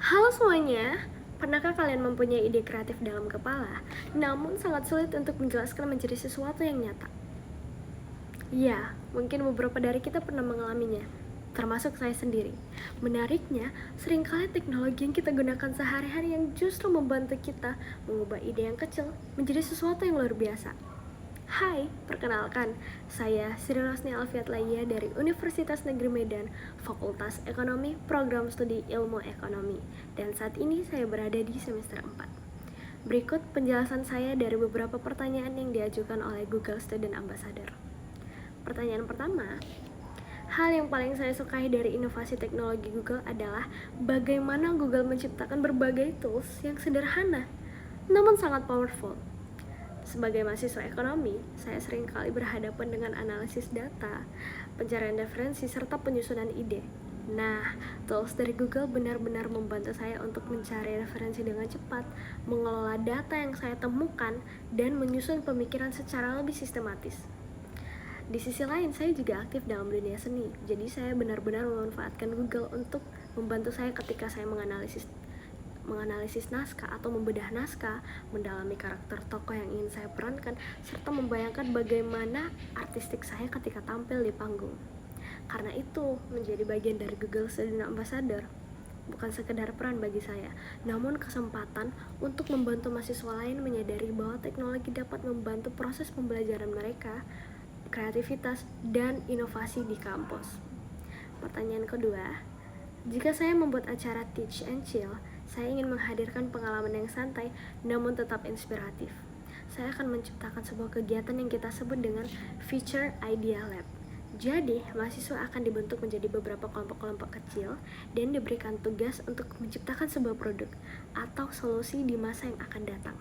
Halo semuanya, pernahkah kalian mempunyai ide kreatif dalam kepala, namun sangat sulit untuk menjelaskan menjadi sesuatu yang nyata? Ya, mungkin beberapa dari kita pernah mengalaminya, termasuk saya sendiri. Menariknya, seringkali teknologi yang kita gunakan sehari-hari yang justru membantu kita mengubah ide yang kecil menjadi sesuatu yang luar biasa. Hai, perkenalkan, saya Sri Rosni Alfiat Laya dari Universitas Negeri Medan, Fakultas Ekonomi, Program Studi Ilmu Ekonomi, dan saat ini saya berada di semester 4. Berikut penjelasan saya dari beberapa pertanyaan yang diajukan oleh Google Student Ambassador. Pertanyaan pertama, hal yang paling saya sukai dari inovasi teknologi Google adalah bagaimana Google menciptakan berbagai tools yang sederhana, namun sangat powerful. Sebagai mahasiswa ekonomi, saya sering kali berhadapan dengan analisis data, pencarian referensi, serta penyusunan ide. Nah, tools dari Google benar-benar membantu saya untuk mencari referensi dengan cepat, mengelola data yang saya temukan, dan menyusun pemikiran secara lebih sistematis. Di sisi lain, saya juga aktif dalam dunia seni, jadi saya benar-benar memanfaatkan Google untuk membantu saya ketika saya menganalisis naskah atau membedah naskah, mendalami karakter tokoh yang ingin saya perankan, serta membayangkan bagaimana artistik saya ketika tampil di panggung. Karena itu, menjadi bagian dari Google Student Ambassador bukan sekedar peran bagi saya, namun kesempatan untuk membantu mahasiswa lain menyadari bahwa teknologi dapat membantu proses pembelajaran mereka, kreativitas, dan inovasi di kampus. Pertanyaan kedua, jika saya membuat acara Teach and Chill, saya ingin menghadirkan pengalaman yang santai namun tetap inspiratif. Saya akan menciptakan sebuah kegiatan yang kita sebut dengan Feature Idea Lab. Jadi, mahasiswa akan dibentuk menjadi beberapa kelompok-kelompok kecil dan diberikan tugas untuk menciptakan sebuah produk atau solusi di masa yang akan datang.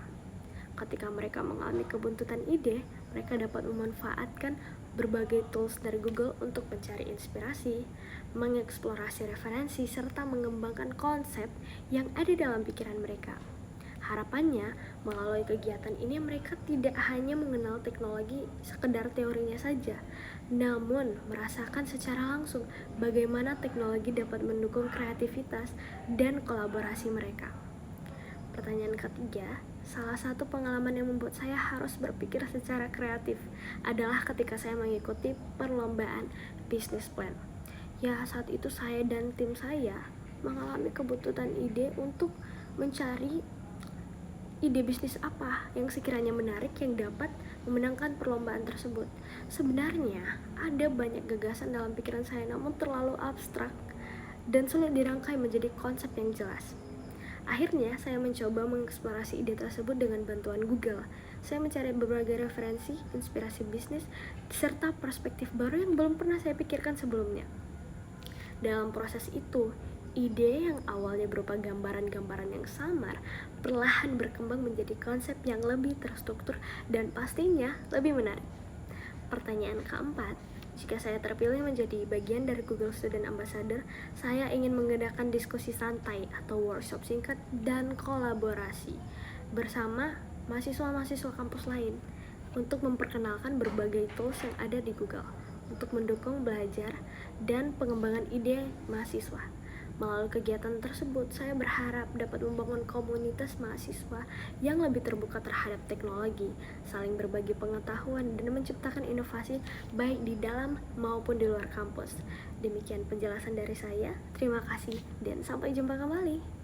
Ketika mereka mengalami kebuntutan ide, mereka dapat memanfaatkan berbagai tools dari Google untuk mencari inspirasi, mengeksplorasi referensi, serta mengembangkan konsep yang ada dalam pikiran mereka. Harapannya, melalui kegiatan ini mereka tidak hanya mengenal teknologi sekedar teorinya saja, namun merasakan secara langsung bagaimana teknologi dapat mendukung kreativitas dan kolaborasi mereka. Pertanyaan ketiga, salah satu pengalaman yang membuat saya harus berpikir secara kreatif adalah ketika saya mengikuti perlombaan business plan. Ya, saat itu saya dan tim saya mengalami kebutuhan ide untuk mencari ide bisnis apa yang sekiranya menarik yang dapat memenangkan perlombaan tersebut. Sebenarnya ada banyak gagasan dalam pikiran saya, namun terlalu abstrak dan sulit dirangkai menjadi konsep yang jelas. Akhirnya, saya mencoba mengeksplorasi ide tersebut dengan bantuan Google. Saya mencari berbagai referensi, inspirasi bisnis, serta perspektif baru yang belum pernah saya pikirkan sebelumnya. Dalam proses itu, ide yang awalnya berupa gambaran-gambaran yang samar perlahan berkembang menjadi konsep yang lebih terstruktur dan pastinya lebih menarik. Pertanyaan keempat, jika saya terpilih menjadi bagian dari Google Student Ambassador, saya ingin mengadakan diskusi santai atau workshop singkat dan kolaborasi bersama mahasiswa-mahasiswa kampus lain untuk memperkenalkan berbagai tools yang ada di Google untuk mendukung belajar dan pengembangan ide mahasiswa. Melalui kegiatan tersebut, saya berharap dapat membangun komunitas mahasiswa yang lebih terbuka terhadap teknologi, saling berbagi pengetahuan, dan menciptakan inovasi baik di dalam maupun di luar kampus. Demikian penjelasan dari saya. Terima kasih dan sampai jumpa kembali.